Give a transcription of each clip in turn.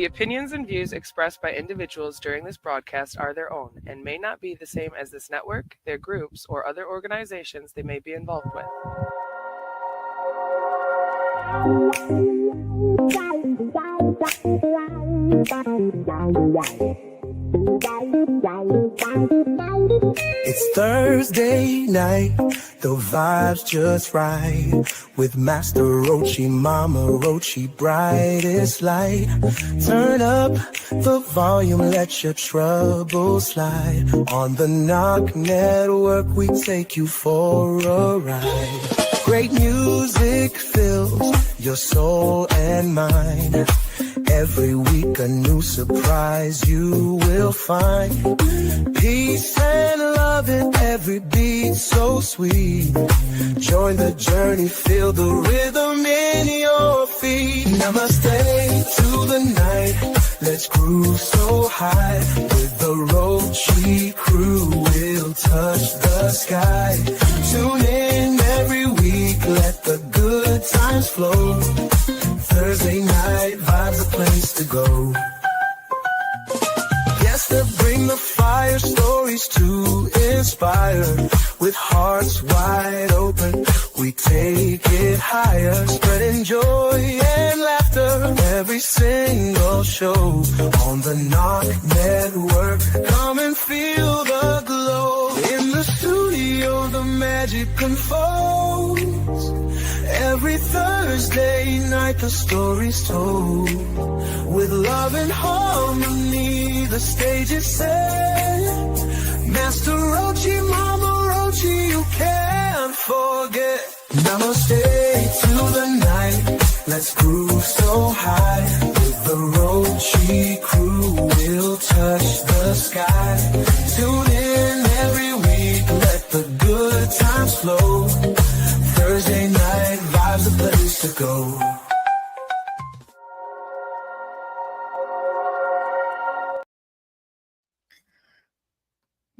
The opinions and views expressed by individuals during this broadcast are their own and may not be the same as this network, their groups, or other organizations they may be involved with. It's Thursday night, the vibe's just right. With Master Rochi, Mama Rochi, brightest light. Turn up the volume, let your troubles slide. On the Knock Network, we take you for a ride. Great music fills your soul and mind. Every week a new surprise you will find. Peace and love in every beat so sweet. Join the journey, feel the rhythm in your feet. Namaste to the night, let's groove so high. With the Rochi crew, we'll touch the sky. Tune in every week, let the good times flow. Thursday night vibes, a place to go. Yes, they'll bring the fire, stories to inspire. With hearts wide open, we take it higher. Spreading joy and laughter, every single show. On the Knock Network, come and feel the glow. In the studio, the magic unfolds. Every Thursday night the story's told. With love and harmony the stage is set. Master Rochi, Mama Rochi, you can't forget. Namaste to the night, let's groove so high. With the Rochi crew we'll touch the sky. Tune in every week, let the good times flow. Thursday night vibes, a place to go.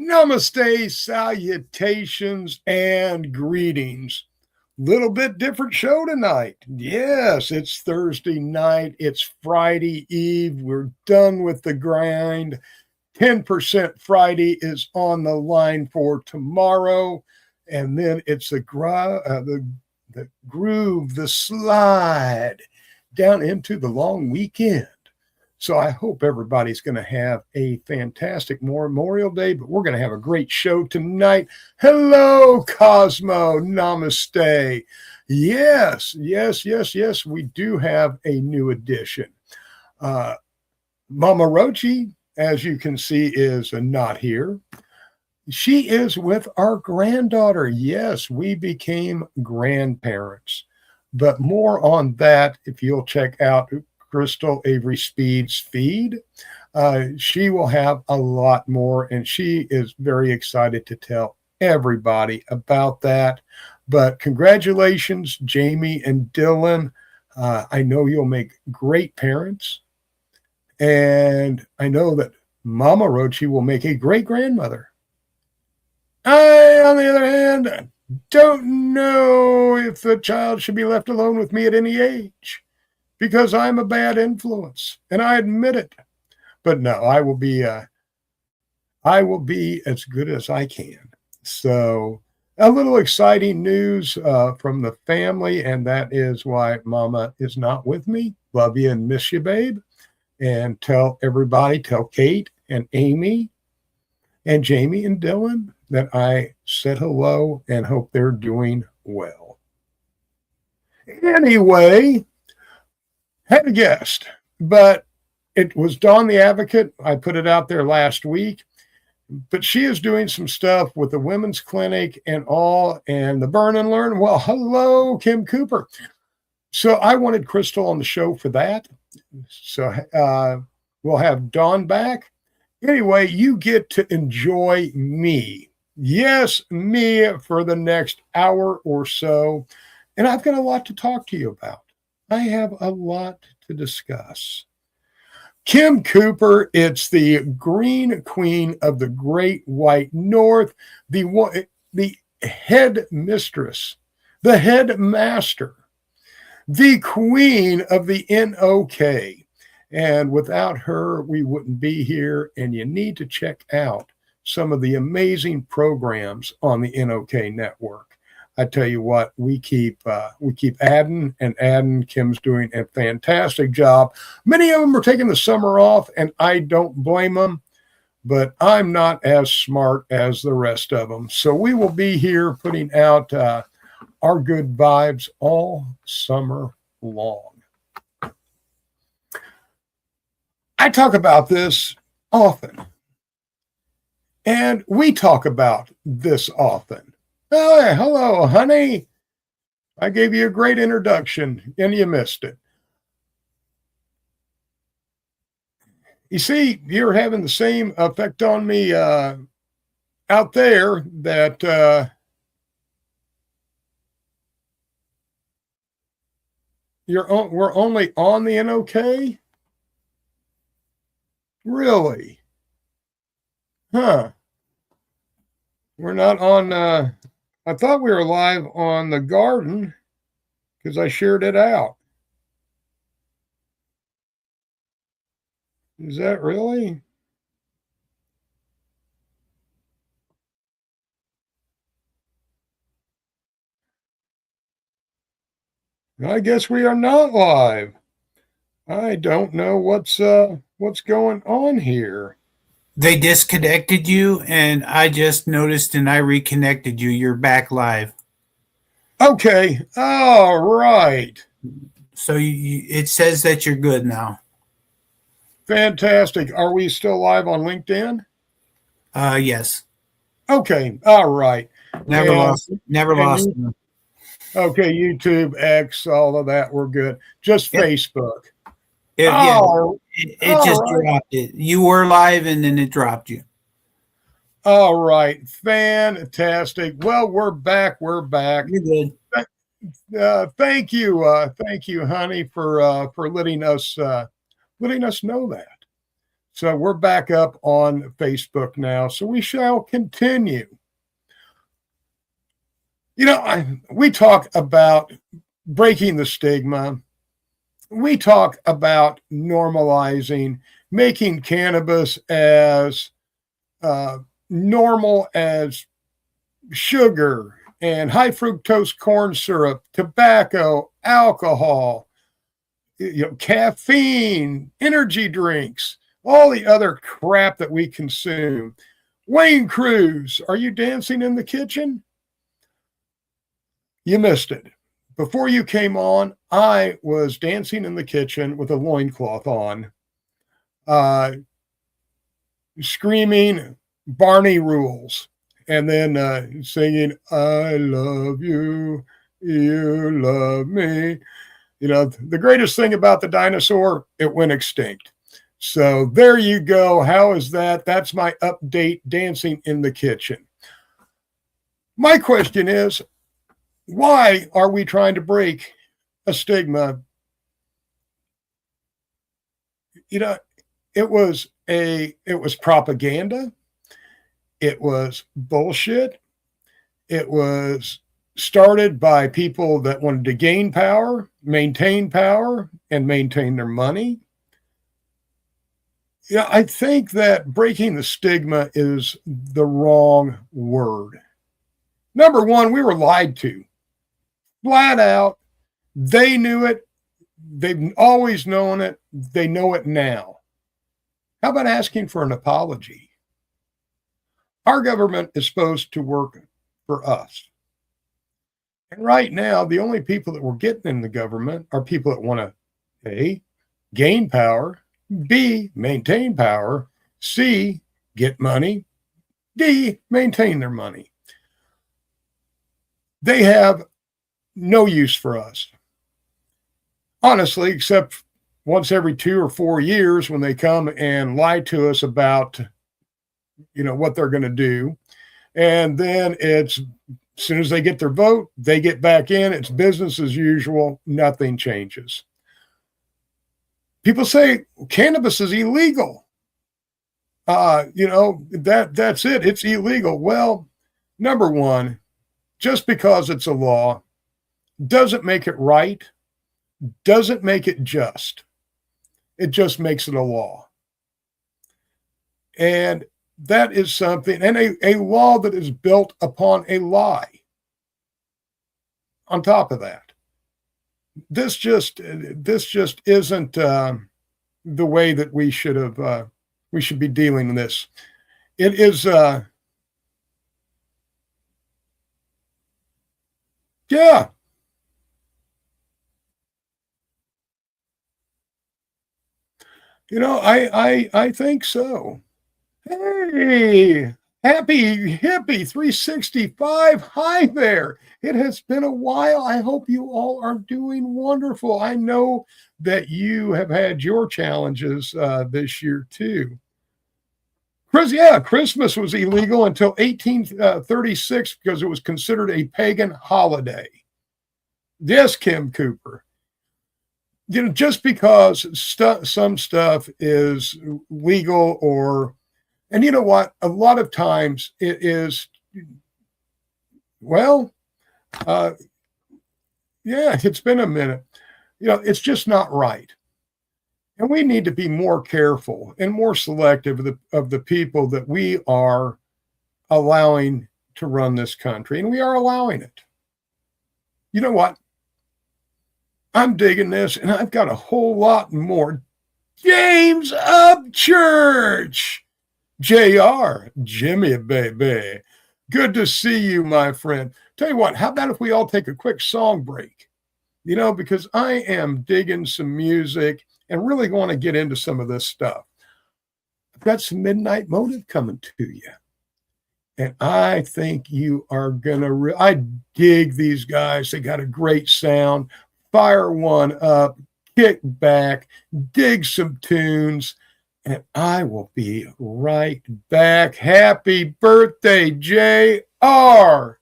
Namaste, salutations, and greetings. Little bit different show tonight. Yes, it's Thursday night. It's Friday Eve. We're done with the grind. 10% Friday is on the line for tomorrow. And then it's the groove, the slide down into the long weekend. So I hope everybody's going to have a fantastic Memorial Day, but we're going to have a great show tonight. Hello, Cosmo. Namaste. Yes. We do have a new addition. Mama Rochi, as you can see, is not here. She is with our granddaughter. Yes, we became grandparents. But more on that if you'll check out Crystal Avery Speed's feed. She will have a lot more, and she is very excited to tell everybody about that. But congratulations, Jamie and Dylan. I know you'll make great parents. And I know that Mama Rochi will make a great grandmother. I, on the other hand, don't know if the child should be left alone with me at any age, because I'm a bad influence, and I admit it. But no, I will be as good as I can. So a little exciting news from the family, and that is why Mama is not with me. Love you and miss you, babe. And tell everybody, tell Kate and Amy and Jamie and Dylan that I said hello and hope they're doing well. Anyway, had a guest, but it was Dawn the Advocate. I put it out there last week, but she is doing some stuff with the Women's Clinic and all, and the Burn and Learn. Well, hello, Kim Cooper. So I wanted Crystal on the show for that. So we'll have Dawn back. Anyway, you get to enjoy me. Yes, me for the next hour or so. And I've got a lot to talk to you about. I have a lot to discuss. Kim Cooper, it's the Green Queen of the Great White North, the head mistress, the head master, the queen of the NOK. And without her, we wouldn't be here. And you need to check out some of the amazing programs on the NOK network. I tell you what, we keep adding and adding. Kim's doing a fantastic job. Many of them are taking the summer off, and I don't blame them, but I'm not as smart as the rest of them. So we will be here putting out our good vibes all summer long. I talk about this often, and we talk about this often. Oh, hello, honey. I gave you a great introduction, and you missed it. You see, you're having the same effect on me out there that we're only on the NOK? Really? Huh. We're not on, I thought we were live on the Garden because I shared it out. Is that really? I guess we are not live. I don't know what's going on here. They disconnected you, and I just noticed and I reconnected you. You're back live. Okay. All right. So it says that you're good now. Fantastic. Are we still live on LinkedIn? Yes. Okay. All right. Never lost. Okay. YouTube, X, all of that. We're good. Just Yep. Facebook. It just dropped it. You were live, and then it dropped you. All right. Fantastic. Well, we're back. We're back. You're good. Thank you, honey, for letting us know that. So we're back up on Facebook now. So we shall continue. You know, we talk about breaking the stigma. We talk about normalizing, making cannabis as normal as sugar and high fructose corn syrup, tobacco, alcohol, caffeine, energy drinks, all the other crap that we consume. Wayne Cruz, are you dancing in the kitchen? You missed it. Before you came on, I was dancing in the kitchen with a loincloth on, screaming Barney Rules, and then singing, I love you, you love me. You know, the greatest thing about the dinosaur, it went extinct. So there you go. How is that? That's my update, dancing in the kitchen. My question is, why are we trying to break a stigma? You know, it was propaganda. It was bullshit. It was started by people that wanted to gain power, and maintain their money. Yeah, I think that breaking the stigma is the wrong word. Number one, we were lied to. Flat out. They knew it. They've always known it. They know it now. How about asking for an apology? Our government is supposed to work for us. And right now, the only people that we're getting in the government are people that want to, A, gain power, B, maintain power, C, get money, D, maintain their money. They have no use for us. Honestly, except once every 2 or 4 years when they come and lie to us about, what they're going to do. And then it's, as soon as they get their vote, they get back in. It's business as usual. Nothing changes. People say cannabis is illegal. That's it. It's illegal. Well, number one, just because it's a law doesn't make it right, doesn't make it just. It just makes it a law. And that is something, and a law that is built upon a lie. On top of that, this just isn't the way that we should be dealing with this. It is, yeah. I think so. Hey, happy hippie 365. Hi there. It has been a while. I hope you all are doing wonderful. I know that you have had your challenges this year too. Christmas was illegal until 1836 because it was considered a pagan holiday. Yes, Kim Cooper. Just because some stuff is legal and you know what? A lot of times it is, it's been a minute. It's just not right. And we need to be more careful and more selective of the people that we are allowing to run this country. And we are allowing it. You know what? I'm digging this, and I've got a whole lot more. James Upchurch! JR, Jimmy, baby. Good to see you, my friend. Tell you what, how about if we all take a quick song break? Because I am digging some music and really want to get into some of this stuff. I've got some Midnight Motive coming to you. And I think you are going to, I dig these guys. They got a great sound. Fire one up, kick back, dig some tunes, and I will be right back. Happy birthday, JR.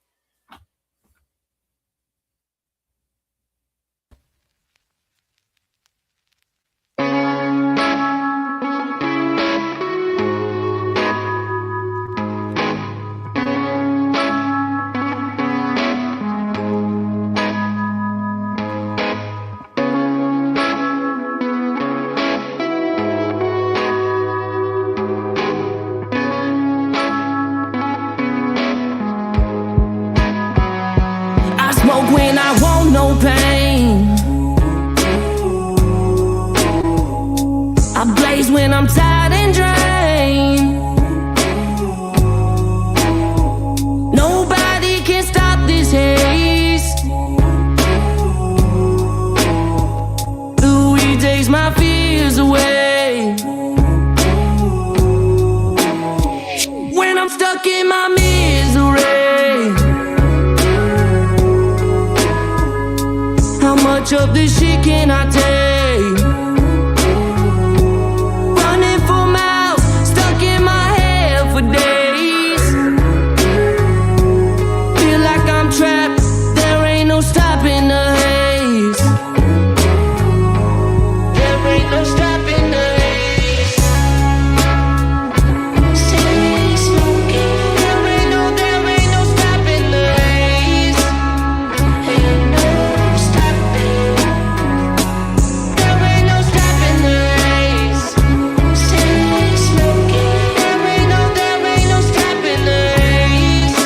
When I want no pain, I blaze when I'm tired and drained. Nobody can stop this haze. Louis takes my fears away. When I'm stuck in my misery, how much of this shit can I take? Running for miles, stuck in my head for days. Feel like I'm trapped, there ain't no stopping the haze. There ain't no stopping the haze. Stay smoking. There ain't no stopping the haze. Ain't no stopping. There ain't no stopping the haze. Stay smoking. There ain't no stopping the haze.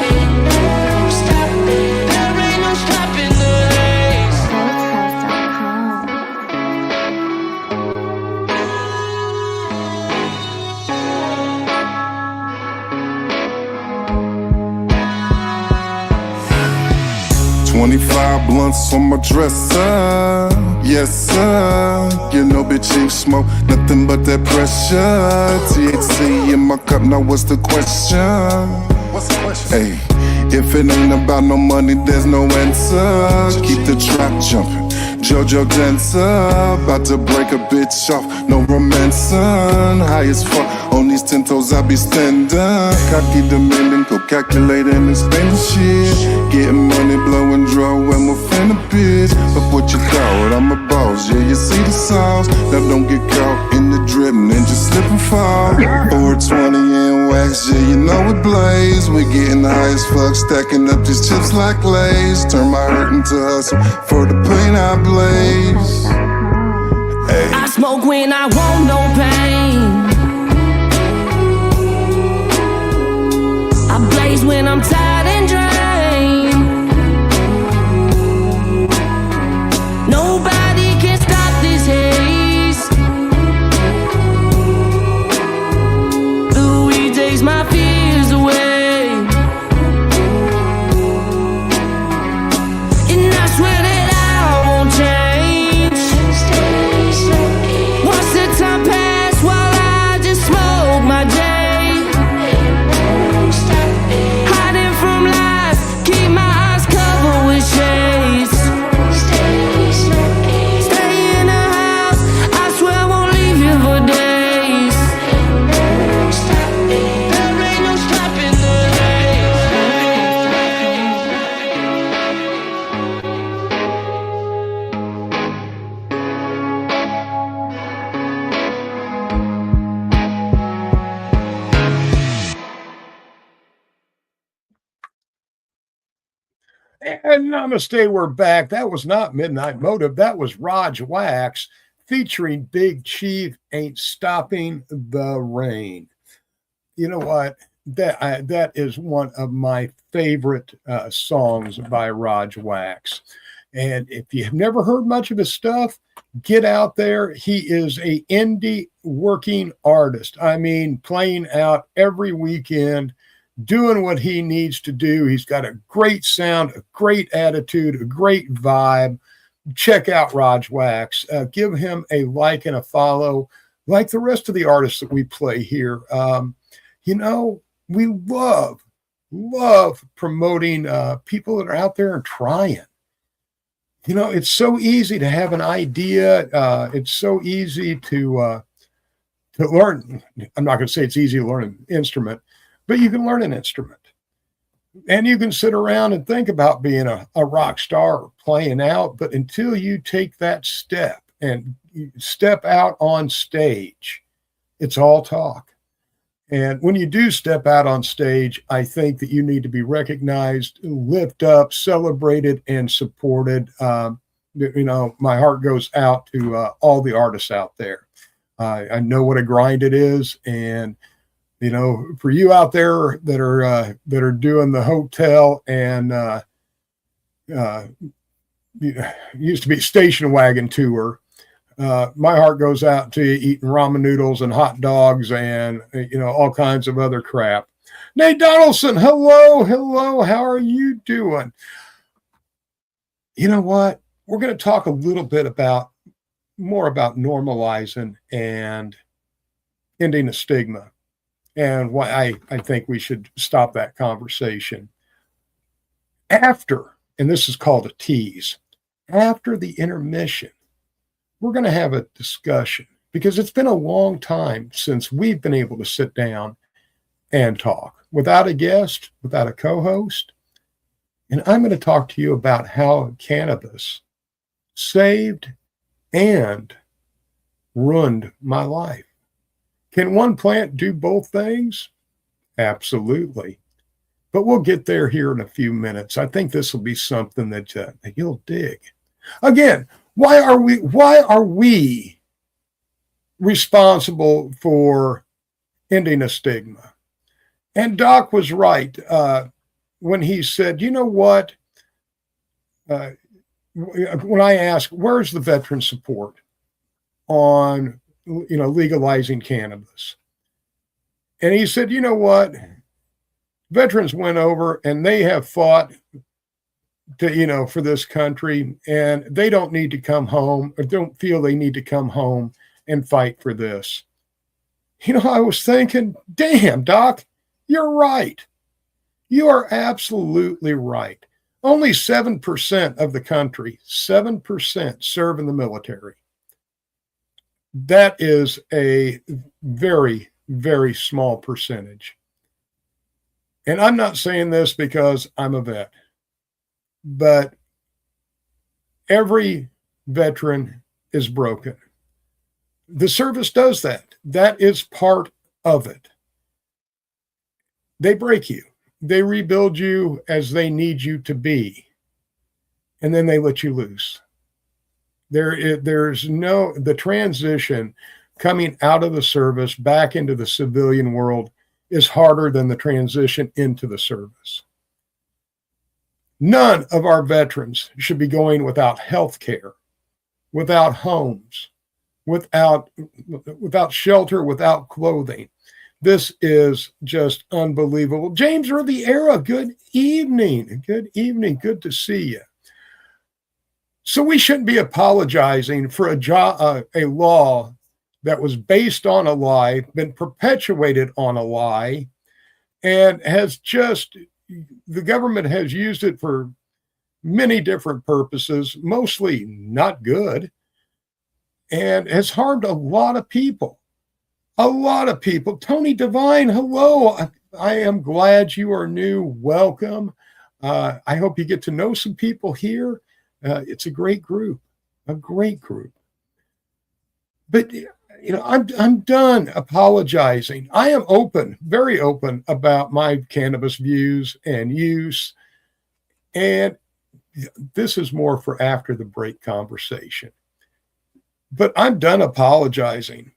Ain't no stopping. There ain't no stopping the haze. Soulcast.com. 25 blunts on my dresser, yes sir. Bitch ain't smoke nothing but that pressure. THC in my cup, now what's the question? Hey, if it ain't about no money, there's no answer. Keep the trap jumping, JoJo dancer. About to break a bitch off, no romancing. High as fuck, on these 10 toes I be standing. Cocky demanding, go calculating and spending shit. Getting money, blowing draw, and we're finna bitch. But what you thought, I'm a boss, yeah, you see the sauce. Now don't get caught in the drip and just slip and fall. 420 in wax, yeah, you know it blaze. We getting high as fuck, stacking up these chips like Lays. Turn my hurt into hustle for the pain I blaze. I smoke when I want no pain. I blaze when I'm tired and drained. Nobody can stop this haze. The weed takes my fears away, and I swear that I won't change. Watch the time pass while I just smoke my day. Hiding from life, keep my eyes covered with shades. Stay in the house, I swear I won't leave you for days. There ain't no stopping the And namaste, we're back. That was not Midnight Motive. That was Raj Wax featuring Big Chief, Ain't Stopping the Rain. You know what? That is one of my favorite songs by Raj Wax. And if you have never heard much of his stuff, get out there. He is a indie working artist. I mean, playing out every weekend, doing what he needs to do. He's got a great sound, a great attitude, a great vibe. Check out Raj Wax. Give him a like and a follow, like the rest of the artists that we play here. You know, we love promoting people that are out there and trying. You know, it's so easy to have an idea. It's so easy to learn. I'm not going to say it's easy to learn an instrument, but you can learn an instrument. And you can sit around and think about being a rock star or playing out, but until you take that step and you step out on stage, it's all talk. And when you do step out on stage, I think that you need to be recognized, lift up, celebrated, and supported. You know, my heart goes out to all the artists out there. I know what a grind it is, and you know, for you out there that are doing the hotel and used to be station wagon tour, my heart goes out to you eating ramen noodles and hot dogs and you know all kinds of other crap. Nate Donaldson, hello, how are you doing? You know what? We're going to talk a little bit more about normalizing and ending the stigma, and why I think we should stop that conversation. After, and this is called a tease, after the intermission, we're going to have a discussion because it's been a long time since we've been able to sit down and talk without a guest, without a co-host. And I'm going to talk to you about how cannabis saved and ruined my life. Can one plant do both things? Absolutely. But we'll get there here in a few minutes. I think this will be something that you'll dig. Again, why are we responsible for ending a stigma? And Doc was right when he said, you know what? When I asked, where's the veteran support on, you know, legalizing cannabis? And he said, you know what? Veterans went over and they have fought to, you know, for this country, and they don't need to come home or don't feel they need to come home and fight for this. You know, I was thinking, damn, Doc, you're right. You are absolutely right. Only 7% of the country, 7% serve in the military. That is a very, very small percentage. And I'm not saying this because I'm a vet, but every veteran is broken. The service does that. That is part of it. They break you. They rebuild you as they need you to be. And then they let you loose. There's no, the transition coming out of the service back into the civilian world is harder than the transition into the service. None of our veterans should be going without health care, without homes, without shelter, without clothing. This is just unbelievable. James Riviera, good evening. Good evening. Good to see you. So we shouldn't be apologizing for a law that was based on a lie, been perpetuated on a lie, and has just, the government has used it for many different purposes, mostly not good, and has harmed a lot of people. A lot of people. Tony Devine, hello. I am glad you are new. Welcome. I hope you get to know some people here. It's a great group, a great group. But I'm done apologizing. I am open, very open about my cannabis views and use. And this is more for after the break conversation. But I'm done apologizing.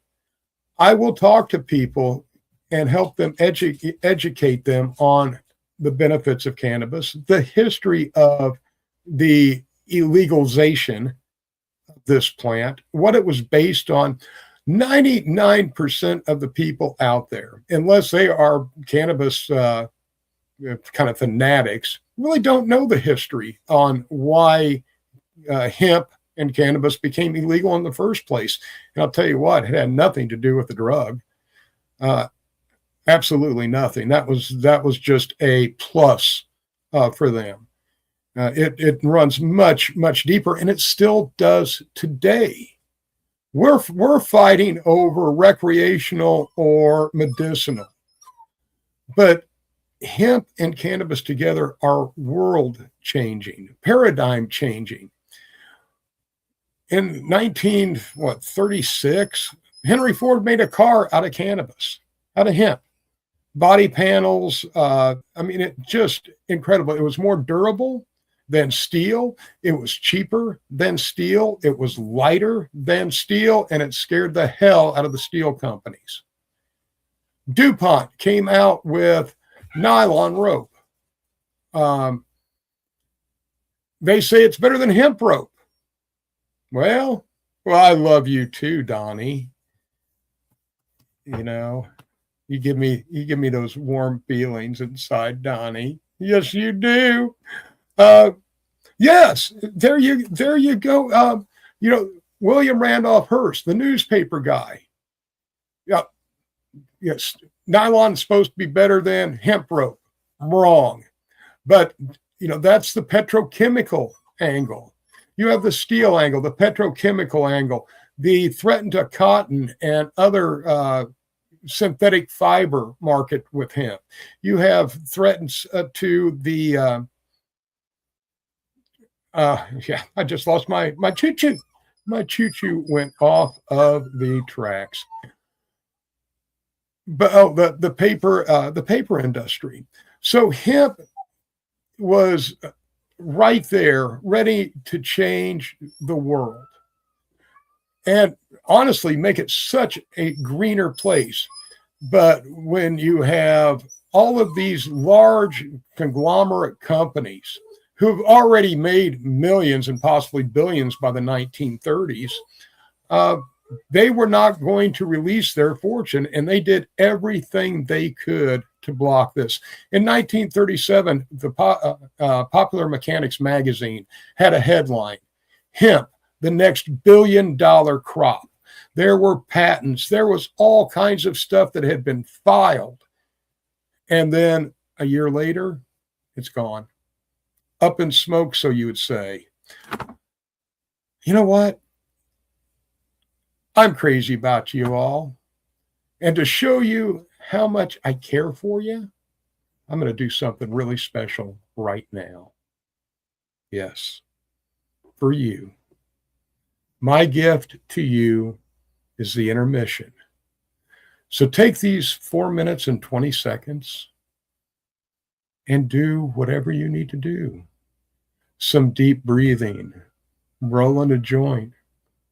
I will talk to people and help them educate them on the benefits of cannabis, the history of the illegalization of this plant, what it was based on. 99% of the people out there, unless they are cannabis kind of fanatics, really don't know the history on why hemp and cannabis became illegal in the first place. And I'll tell you what, it had nothing to do with the drug. Absolutely nothing. That was just a plus for them. It runs much, much deeper, and it still does today. We're fighting over recreational or medicinal, but hemp and cannabis together are world changing, paradigm changing. In 1936, Henry Ford made a car out of cannabis, out of hemp, body panels. It just incredible. It was more durable than steel. It was cheaper than steel. It was lighter than steel, and it scared the hell out of the steel companies. DuPont came out with nylon rope. They say it's better than hemp rope. Well, I love you too, Donnie. You give me those warm feelings inside, Donnie. Yes, you do. Yes, there you go. William Randolph Hearst, the newspaper guy. Yeah, yes, nylon is supposed to be better than hemp rope. Wrong. But, that's the petrochemical angle. You have the steel angle, the petrochemical angle, the threat to cotton and other synthetic fiber market with hemp. You have threats to the I just lost my choo-choo. My choo-choo went off of the tracks. But the paper industry. So hemp was right there, ready to change the world, and honestly, make it such a greener place. But when you have all of these large conglomerate companies who've already made millions and possibly billions by the 1930s, they were not going to release their fortune, and they did everything they could to block this. In 1937, the Popular Mechanics magazine had a headline, "Hemp, the next billion-dollar crop." There were patents. There was all kinds of stuff that had been filed. And then a year later, it's gone. Up in smoke, so you would say. You know what? I'm crazy about you all. And to show you how much I care for you, I'm going to do something really special right now. Yes, for you. My gift to you is the intermission. So take these 4 minutes and 20 seconds and do whatever you need to do. Some deep breathing, rolling a joint,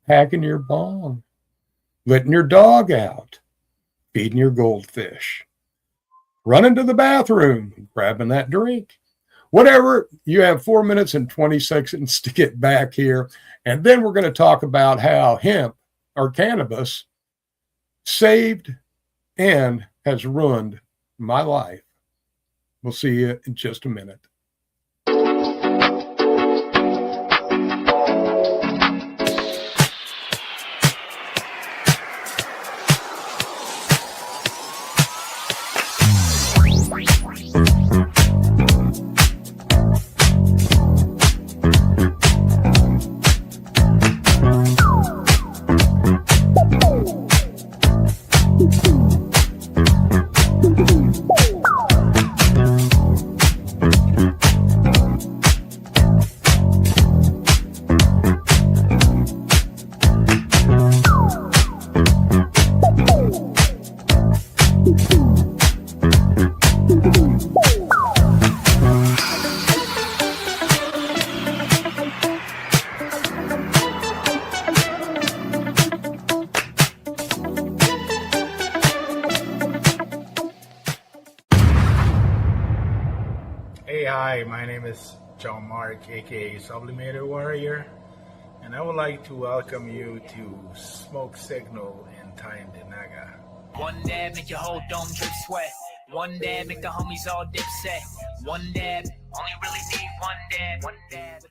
packing your bong, letting your dog out, feeding your goldfish, running to the bathroom, grabbing that drink. Whatever, you have 4 minutes and 20 seconds to get back here. And then we're going to talk about how hemp or cannabis saved and has ruined my life. We'll see you in just a minute. Hey, hi, my name is John Mark, aka Sublimated Warrior, and I would like to welcome you to Smoke Signal in Tyndinaga. One dab make your whole dome drip sweat. One dab make the homies all dip set. One dab, only really need one dab. One dab.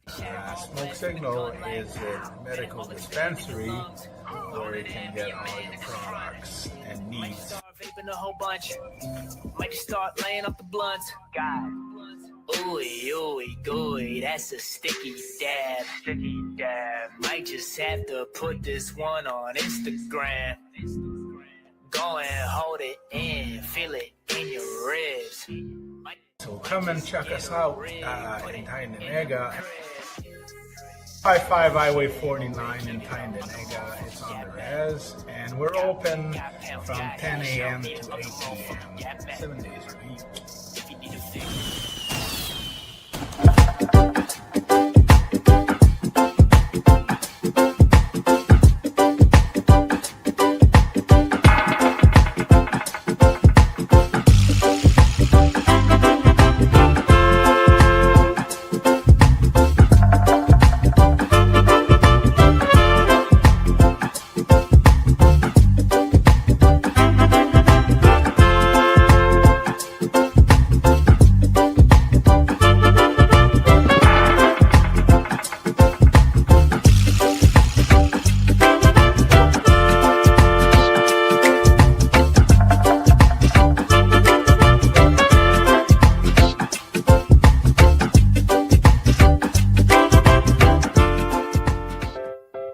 Smoke Signal is a medical dispensary where you can get all your products and needs. Vaping a whole bunch. Might just start laying off the blunts. God. Ooey, ooey, gooey, that's a sticky dab. Sticky dab. Might just have to put this one on Instagram. Go and hold it in, feel it in your ribs. So come and check us out in Tyndinaga. 55 Highway 49 in Tyndinaga. It's on the res, and we're open from 10 a.m. to 8 p.m. 7 days a week.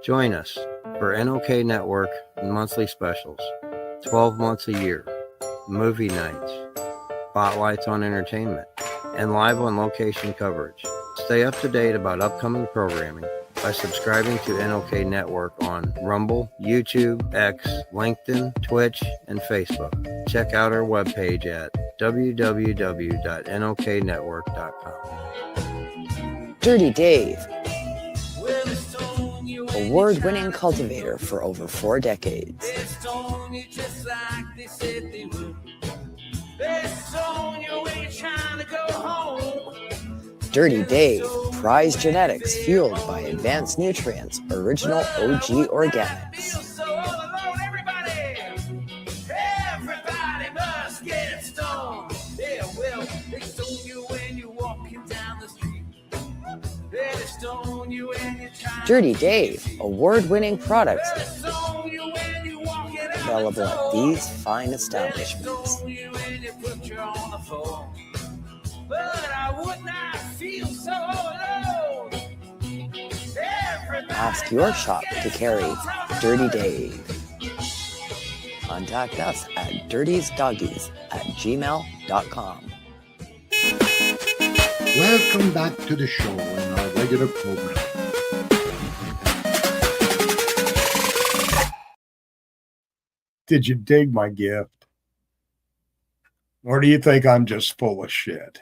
Join us for NOK Network monthly specials, 12 months a year, movie nights, spotlights on entertainment, and live on location coverage. Stay up to date about upcoming programming by subscribing to NOK Network on Rumble, YouTube, X, LinkedIn, Twitch, and Facebook. Check out our webpage at www.noknetwork.com. Dirty Dave, award-winning cultivator for over 4 decades. Dirty Dave, prized genetics fueled by advanced nutrients, original OG organics. Dirty Dave, award-winning products available at these fine establishments. Ask your shop to carry Dirty Dave. Contact us at dirtiesdoggies@gmail.com. Welcome back to the show in our regular program. Did you dig my gift? Or do you think I'm just full of shit?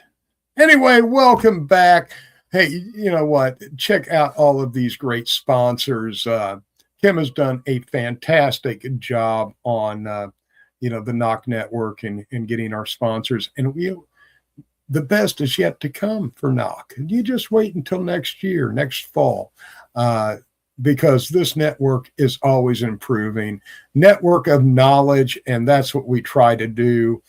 Anyway, welcome back. Hey, you know what? Check out all of these great sponsors. Kim has done a fantastic job on, the Knock Network and getting our sponsors. And the best is yet to come for Knock. You just wait until next year, next fall, because this network is always improving. Network of knowledge, and that's what we try to do.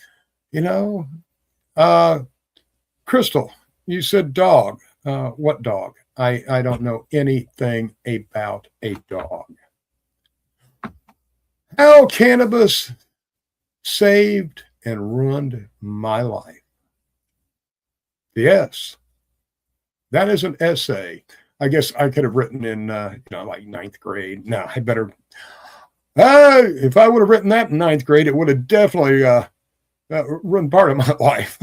Crystal, you said dog. What dog? I don't know anything about a dog. How cannabis saved and ruined my life. Yes, that is an essay. I guess I could have written in, like ninth grade. No, I better. If I would have written that in ninth grade, it would have definitely ruined part of my life.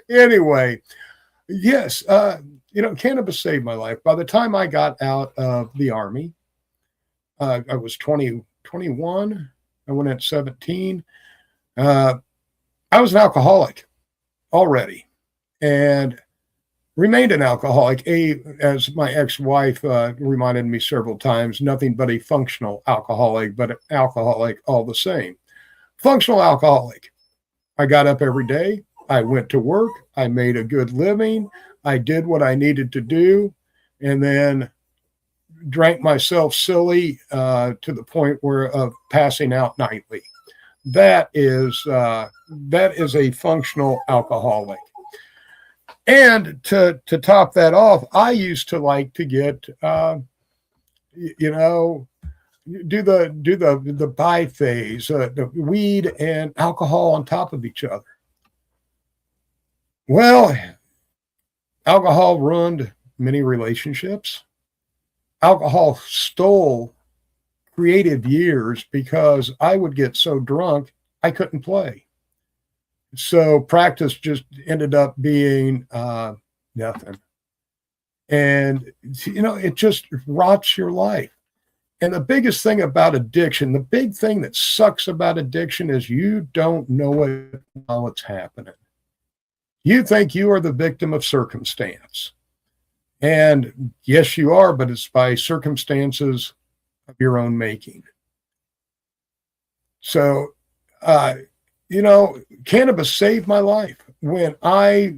Anyway, yes, cannabis saved my life. By the time I got out of the Army, I was 21. I went at 17. I was an alcoholic already and remained an alcoholic. As my ex-wife reminded me several times, nothing but a functional alcoholic, but an alcoholic all the same. Functional alcoholic. I got up every day. I went to work. I made a good living. I did what I needed to do, and then drank myself silly to the point of passing out nightly. That is a functional alcoholic. And to top that off, I used to like to get, do the biphase, the weed and alcohol on top of each other. Well, alcohol ruined many relationships. Alcohol stole creative years because I would get so drunk I couldn't play. So practice just ended up being nothing. And, it just rots your life. And the biggest thing about addiction, the big thing that sucks about addiction is you don't know it while it's happening. You think you are the victim of circumstance. And yes, you are, but it's by circumstances of your own making. So, cannabis saved my life. When I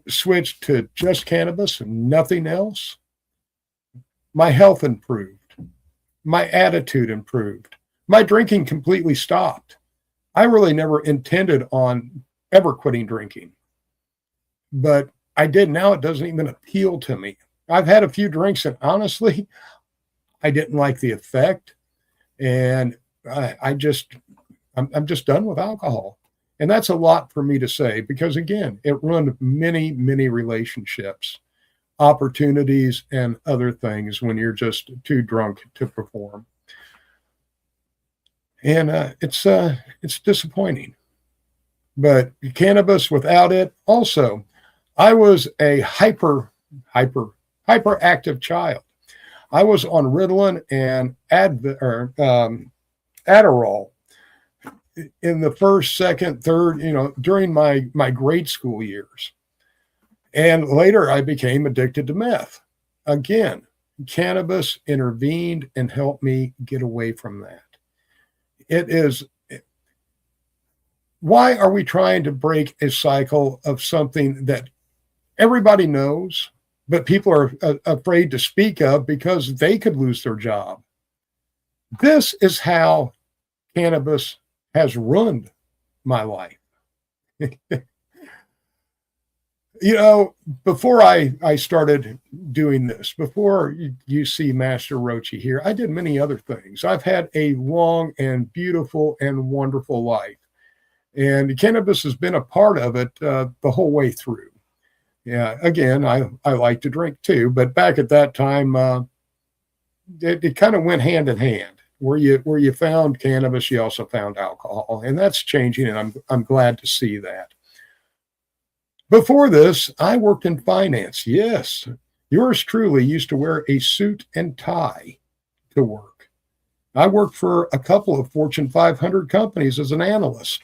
switched to just cannabis and nothing else, my health improved. My attitude improved. My drinking completely stopped. I really never intended on ever quitting drinking, but I did. Now it doesn't even appeal to me. I've had a few drinks and honestly, I didn't like the effect. And I'm just done with alcohol. And that's a lot for me to say, because again, it ruined many, many relationships, opportunities, and other things when you're just too drunk to perform. And it's disappointing. But cannabis without it, also, I was a hyperactive child. I was on Ritalin and Adderall in the first, second, third, during my grade school years. And later I became addicted to meth. Again, cannabis intervened and helped me get away from that. Why are we trying to break a cycle of something that everybody knows, but people are afraid to speak of because they could lose their job? This is how cannabis has ruined my life. Before I started doing this, before you see Master Rochi here, I did many other things. I've had a long and beautiful and wonderful life. And cannabis has been a part of it the whole way through. Yeah, again, I like to drink too, but back at that time, it kind of went hand in hand. Where you found cannabis, you also found alcohol, and that's changing, and I'm glad to see that. Before this, I worked in finance. Yes, yours truly used to wear a suit and tie to work. I worked for a couple of Fortune 500 companies as an analyst.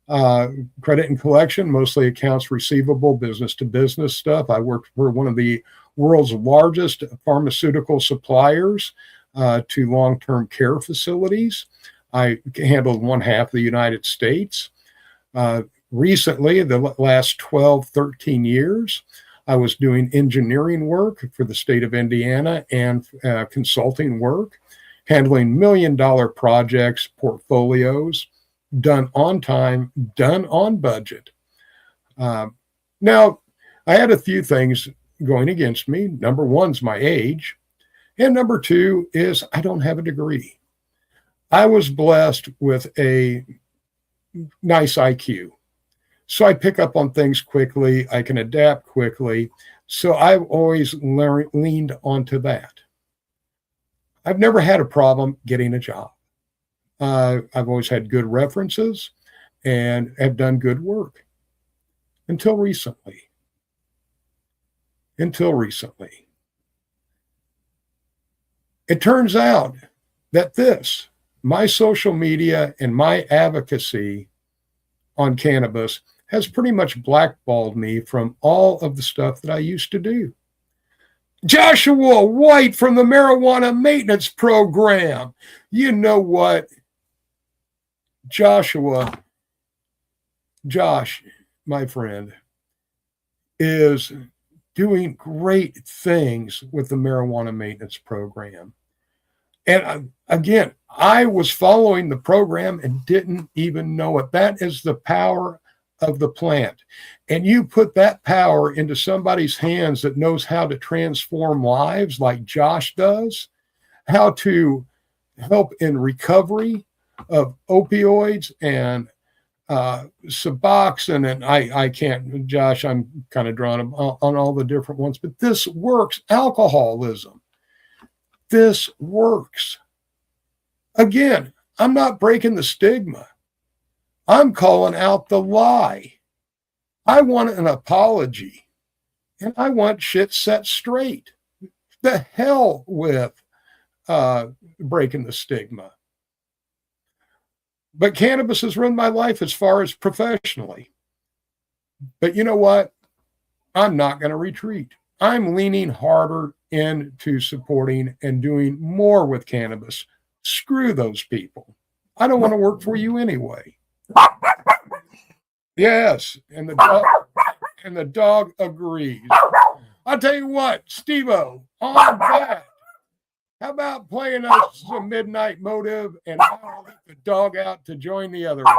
Credit and collection, mostly accounts receivable, business to business stuff. I worked for one of the world's largest pharmaceutical suppliers to long-term care facilities. I handled one half of the United States. Recently, the last 12, 13 years, I was doing engineering work for the state of Indiana and consulting work, handling $1 million projects, portfolios, done on time, done on budget. Now, I had a few things going against me. Number one's my age. And number two is I don't have a degree. I was blessed with a nice IQ. So I pick up on things quickly. I can adapt quickly. So I've always leaned onto that. I've never had a problem getting a job. I've always had good references and have done good work until recently. It turns out that my social media and my advocacy on cannabis has pretty much blackballed me from all of the stuff that I used to do. Joshua White from the Marijuana Maintenance Program. You know what? Josh, my friend, is doing great things with the Marijuana Maintenance Program. And again, I was following the program and didn't even know it. That is the power of the plant. And you put that power into somebody's hands that knows how to transform lives like Josh does, how to help in recovery of opioids and Suboxone, and I can't, Josh, I'm kind of drawn on all the different ones, but this works. Alcoholism. This works. Again, I'm not breaking the stigma. I'm calling out the lie. I want an apology, and I want shit set straight. The hell with breaking the stigma. But cannabis has run my life as far as professionally. But you know what? I'm not going to retreat. I'm leaning harder into supporting and doing more with cannabis. Screw those people. I don't want to work for you anyway. Yes, and the dog agrees. I'll tell you what, Steve-O, on that. How about playing us some Midnight Motive, and I'll let the dog out to join the other one.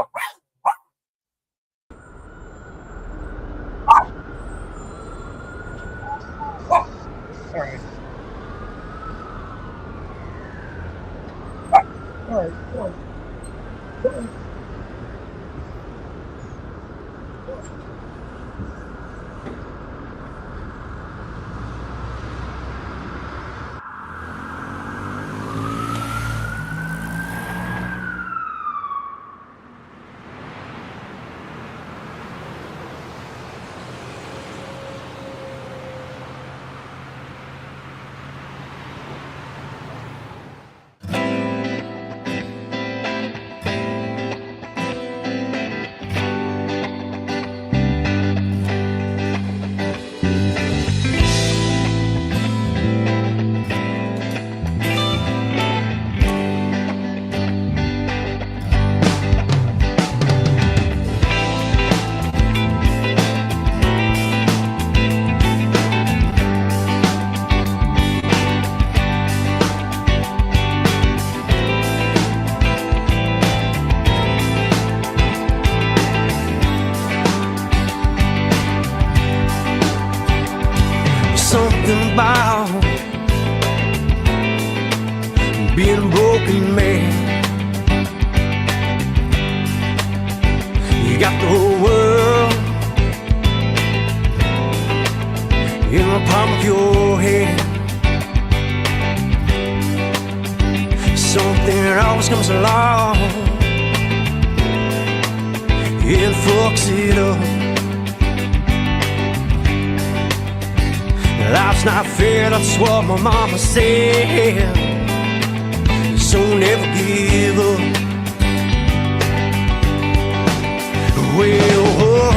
All right. All right. Something about being a broken man. You got the whole world in the palm of your hand. Something always comes along and fucks it up. Life's not fair, that's what my mama said. So never give up. Well,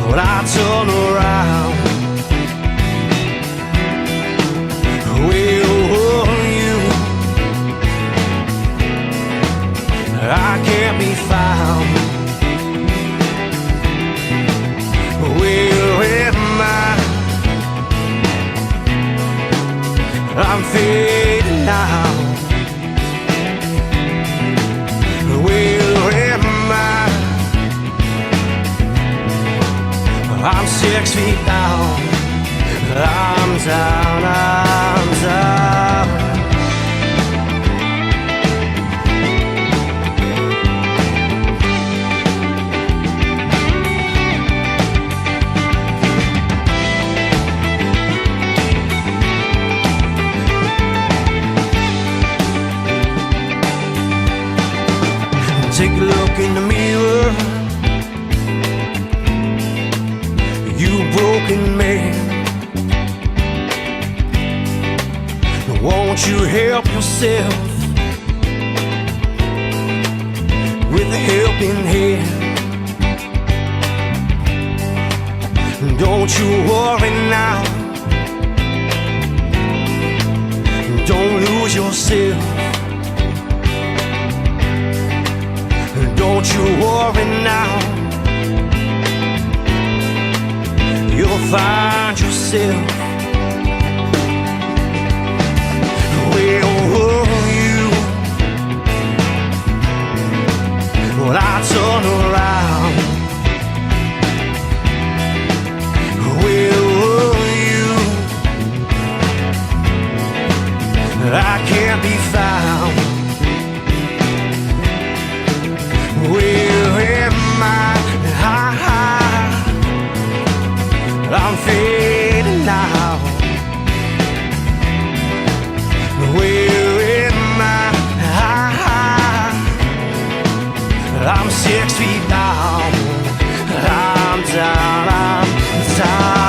you when I turn around. Where were you? I can't be found. Where am I? I'm fading now. Where am I? I'm 6 feet down. I'm down, I'm down. Take a look in the mirror. You broken man, won't you help yourself with a helping hand? Don't you worry now, don't lose yourself. Don't you worry now, you'll find yourself. Where were you when I turn around? Where were you? I can't be found. Where am I? I'm fading now. Where am I? I'm 6 feet down. I'm down, I'm down.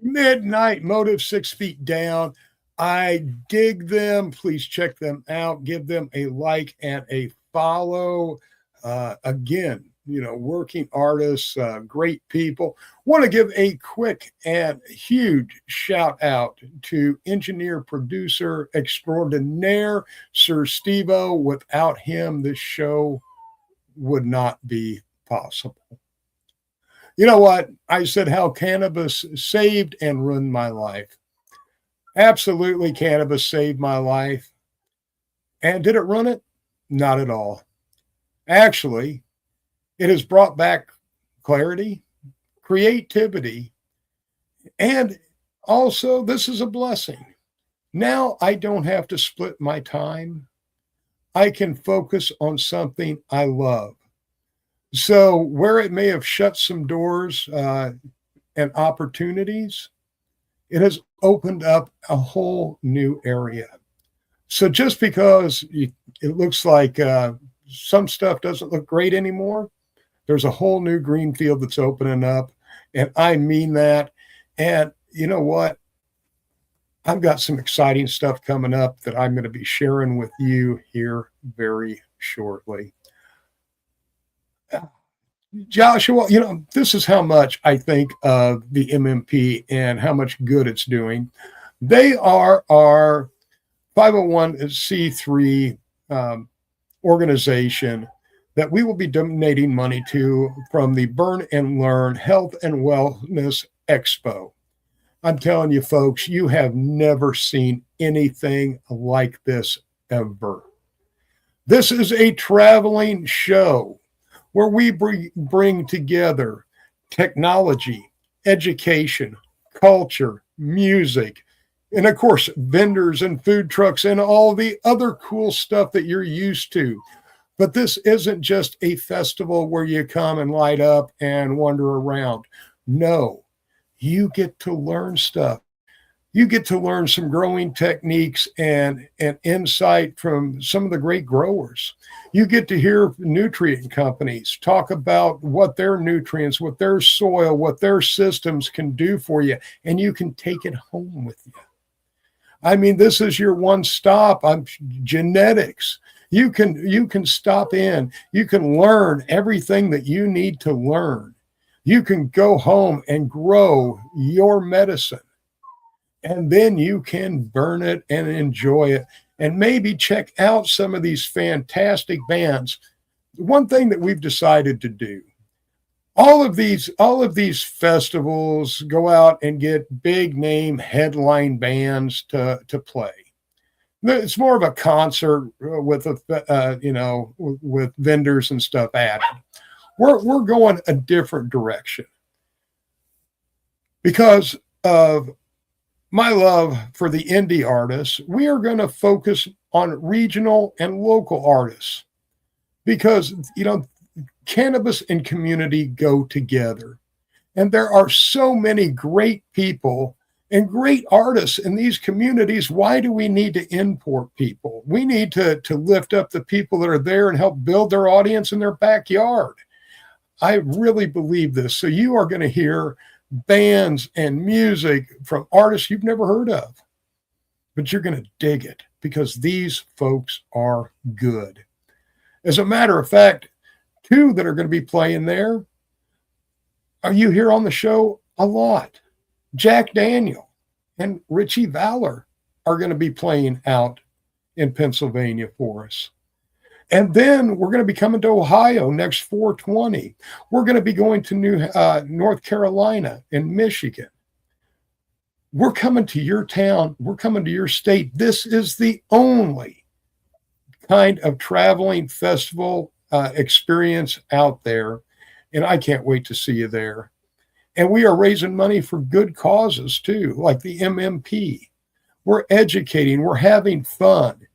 Midnight Motive, 6 feet down. I dig them. Please check them out. Give them a like and a follow. Again, working artists, great people. Want to give a quick and huge shout out to engineer, producer extraordinaire, Sir Steve-O. Without him, this show would not be possible. You know what? I said how cannabis saved and ruined my life. Absolutely, cannabis saved my life. And did it ruin it? Not at all. Actually, it has brought back clarity, creativity, and also this is a blessing. Now I don't have to split my time. I can focus on something I love. So where it may have shut some doors and opportunities, it has opened up a whole new area. So just because it looks like some stuff doesn't look great anymore, there's a whole new green field that's opening up. And I mean that. And you know what? I've got some exciting stuff coming up that I'm going to be sharing with you here very shortly. Joshua, this is how much I think of the MMP and how much good it's doing. They are our 501c3 organization that we will be donating money to from the Burn and Learn Health and Wellness Expo. I'm telling you, folks, you have never seen anything like this ever. This is a traveling show where we bring together technology, education, culture, music, and of course, vendors and food trucks and all the other cool stuff that you're used to. But this isn't just a festival where you come and light up and wander around. No, you get to learn stuff. You get to learn some growing techniques and insight from some of the great growers. You get to hear nutrient companies talk about what their nutrients, what their soil, what their systems can do for you, and you can take it home with you. I mean, this is your one stop on genetics. You can stop in. You can learn everything that you need to learn. You can go home and grow your medicine. And then you can burn it and enjoy it and maybe check out some of these fantastic bands. One thing that we've decided to do, all of these festivals go out and get big name headline bands to play. It's more of a concert with with vendors and stuff added. We're going a different direction because of my love for the indie artists. We are going to focus on regional and local artists because, cannabis and community go together. And there are so many great people and great artists in these communities. Why do we need to import people? We need to lift up the people that are there and help build their audience in their backyard. I really believe this. So you are going to hear bands and music from artists you've never heard of, but you're going to dig it because these folks are good. As a matter of fact, two that are going to be playing there are you here on the show a lot. Jack Daniel and Richie Valor are going to be playing out in Pennsylvania for us. And then we're going to be coming to Ohio next 4/20. We're going to be going to North Carolina and Michigan. We're coming to your town. We're coming to your state. This is the only kind of traveling festival experience out there. And I can't wait to see you there. And we are raising money for good causes too, like the MMP. We're educating. We're having fun.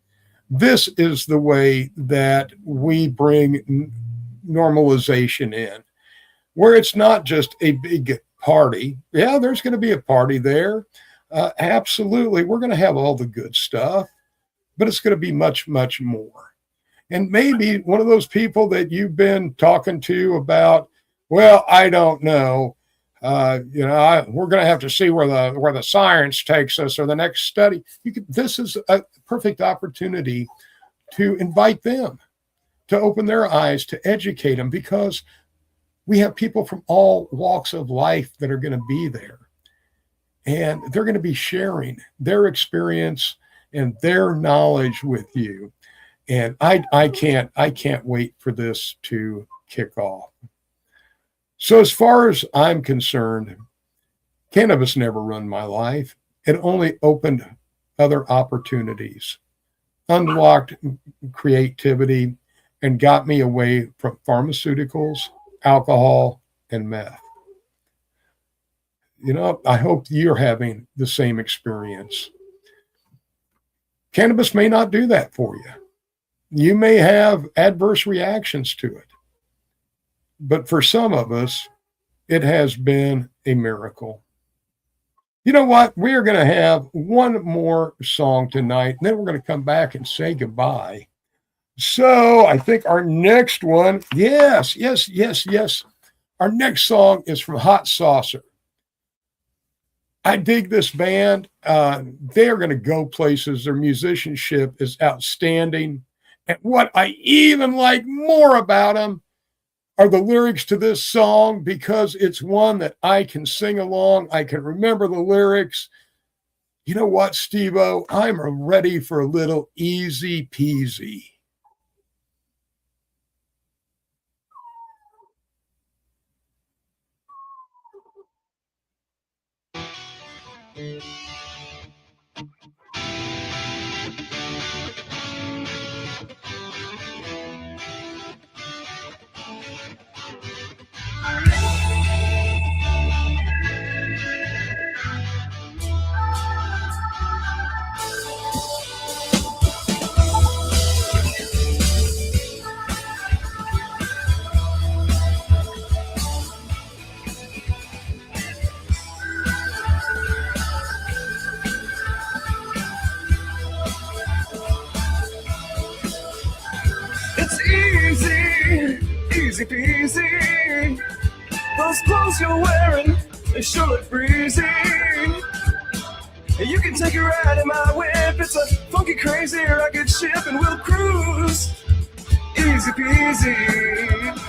This is the way that we bring normalization in, where it's not just a big party. Yeah, there's going to be a party there. Absolutely. We're going to have all the good stuff, but it's going to be much, much more. And maybe one of those people that you've been talking to about, well, I don't know, we're going to have to see where the science takes us or the next study. This is a perfect opportunity to invite them, to open their eyes, to educate them, because we have people from all walks of life that are going to be there. And they're going to be sharing their experience and their knowledge with you. And I can't wait for this to kick off. So as far as I'm concerned, cannabis never run my life. It only opened other opportunities, unlocked creativity, and got me away from pharmaceuticals, alcohol, and meth. I hope you're having the same experience. Cannabis may not do that for you. You may have adverse reactions to it. But for some of us, it has been a miracle. You know what? We are going to have one more song tonight, and then we're going to come back and say goodbye. So I think our next one, yes. Our next song is from Hot Saucer. I dig this band. They are going to go places. Their musicianship is outstanding. And what I even like more about them are the lyrics to this song, because it's one that I can sing along. I can remember the lyrics. You know what, Steve-O? I'm ready for a little easy peasy. It's easy, easy peasy. Those clothes you're wearing, they sure look breezy. You can take a ride in my whip. It's a funky, crazy rocket ship, and we'll cruise. Easy peasy.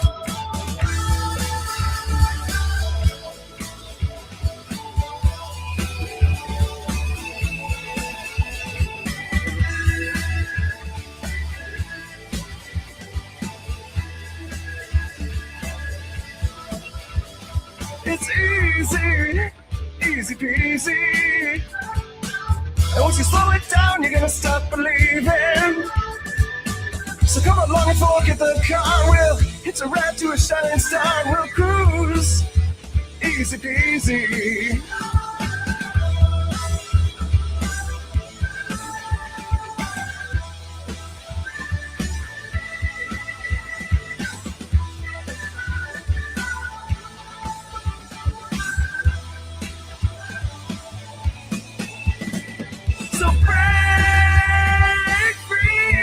It's easy, easy peasy. And once you slow it down, you're gonna stop believing. So come along and forget the car. We'll hitch a ride to a shining star, and we'll cruise. Easy peasy. So break free,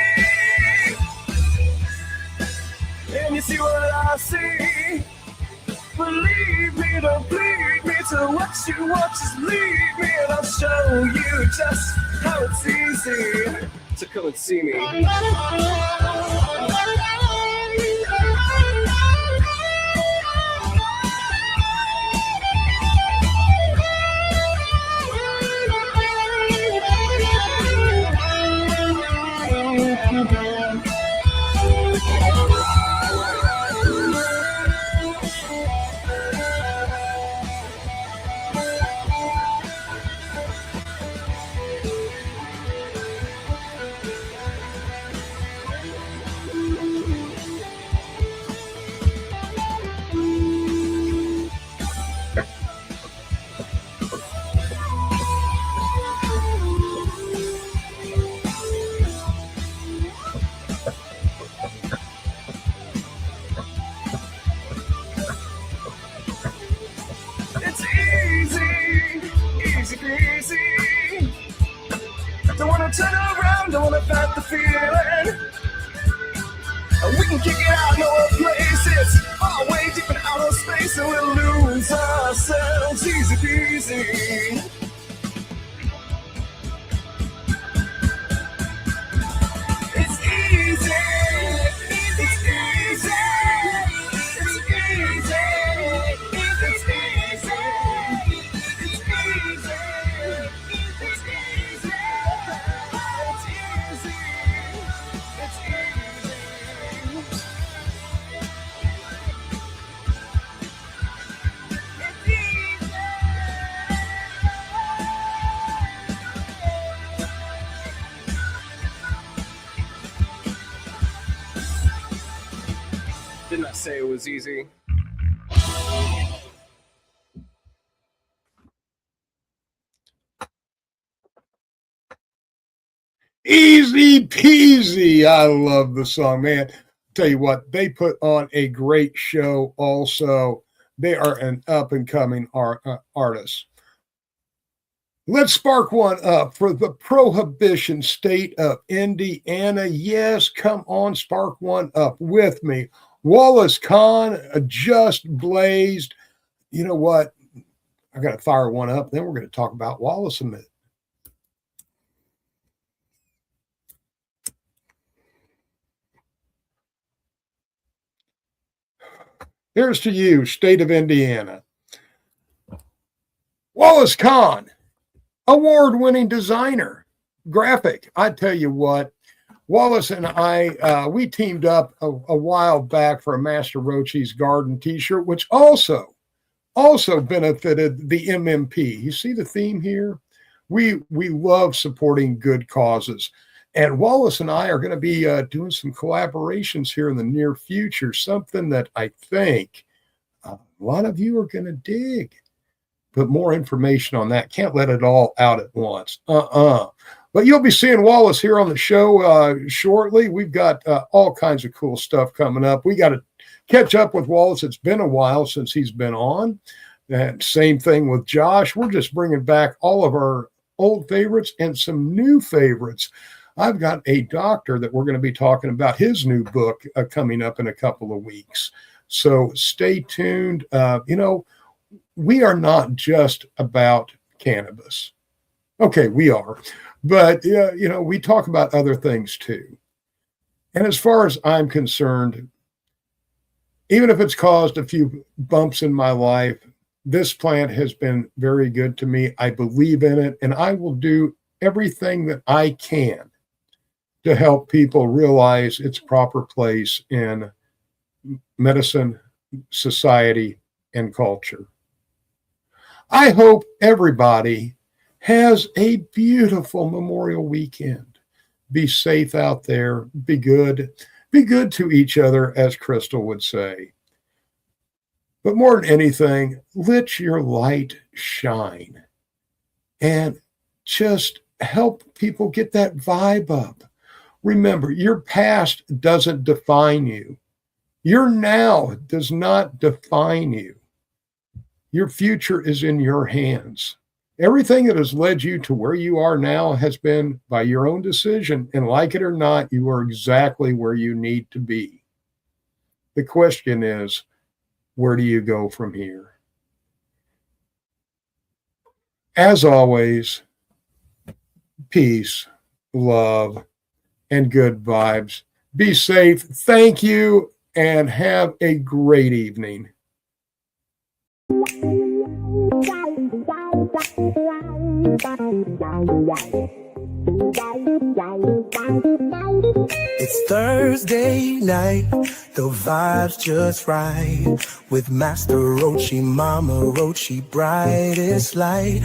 and you see what I see. Believe me, don't bleed me to what you want. Just leave me, and I'll show you just how it's easy to come and see me. It's easy, easy peasy. Don't wanna turn around, don't wanna fight the feeling. We can kick it out, no other place. It's far away, deep in outer space, and we'll lose ourselves. Easy peasy. It's easy, it's easy, it's easy, it's easy, it's easy, it's easy, it's easy. Didn't I say it was easy? Easy peasy. I love the song, man. Tell you what, they put on a great show also. They are an up-and-coming artist. Let's spark one up for the Prohibition State of Indiana. Yes, come on, spark one up with me. Wallace Kahn, Just Blazed. You know what? I got to fire one up. Then we're going to talk about Wallace a minute. Here's to you, state of Indiana. Wallace Kahn, award-winning designer, graphic. I tell you what, Wallace and I, we teamed up a while back for a Master Rochi's Garden t-shirt, which also benefited the MMP. You see the theme here? We love supporting good causes. And Wallace and I are going to be doing some collaborations here in the near future, something that I think a lot of you are going to dig. But more information on that. Can't let it all out at once. But you'll be seeing Wallace here on the show shortly. We've got all kinds of cool stuff coming up. We got to catch up with Wallace. It's been a while since he's been on. And same thing with Josh. We're just bringing back all of our old favorites and some new favorites. I've got a doctor that we're going to be talking about his new book coming up in a couple of weeks. So stay tuned. We are not just about cannabis. Okay, we are. But, we talk about other things too. And as far as I'm concerned, even if it's caused a few bumps in my life, this plant has been very good to me. I believe in it, and I will do everything that I can to help people realize its proper place in medicine, society, and culture. I hope everybody has a beautiful Memorial weekend. Be safe out there. Be good. Be good to each other, as Crystal would say. But more than anything, let your light shine and just help people get that vibe up. Remember, your past doesn't define you. Your now does not define you. Your future is in your hands. Everything that has led you to where you are now has been by your own decision, and like it or not, you are exactly where you need to be. The question is, where do you go from here? As always, peace, love, and good vibes. Be safe. Thank you, and have a great evening. It's Thursday night, the vibe's just right. With Master Rochi, Mama Rochi, brightest light.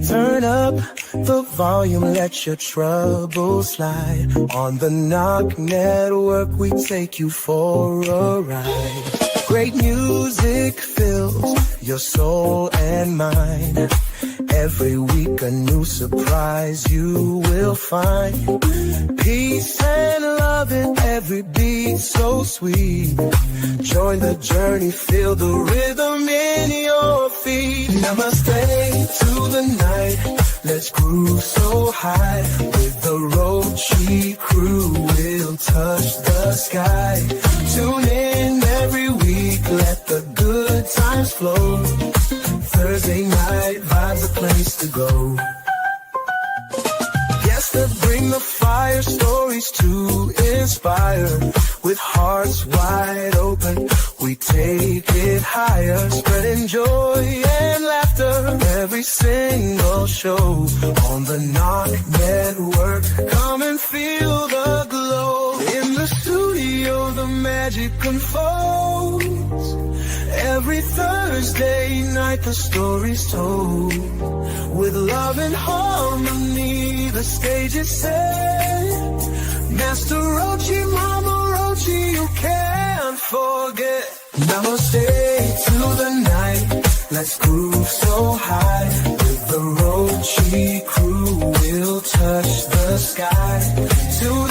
Turn up the volume, let your troubles slide. On the Knock Network, we take you for a ride. Great music fills your soul and mind. Every week a new surprise you will find. Peace and love in every beat so sweet. Join the journey, feel the rhythm in your feet. Namaste to the night, let's groove so high. With the Rochi crew, we'll touch the sky. Tune in every week, let the good times flow. Thursday night vibes, a place to go. Yes, to bring the fire, stories to inspire. With hearts wide open, we take it higher. Spreading joy and laughter, every single show. On the Knock Network, come and feel the glow. In the studio, the magic unfolds. Every Thursday night the story's told. With love and harmony the stage is set. Master Rochi, Mama Rochi, you can't forget. Namaste to the night, let's groove so high. With the Rochi crew we'll touch the sky. To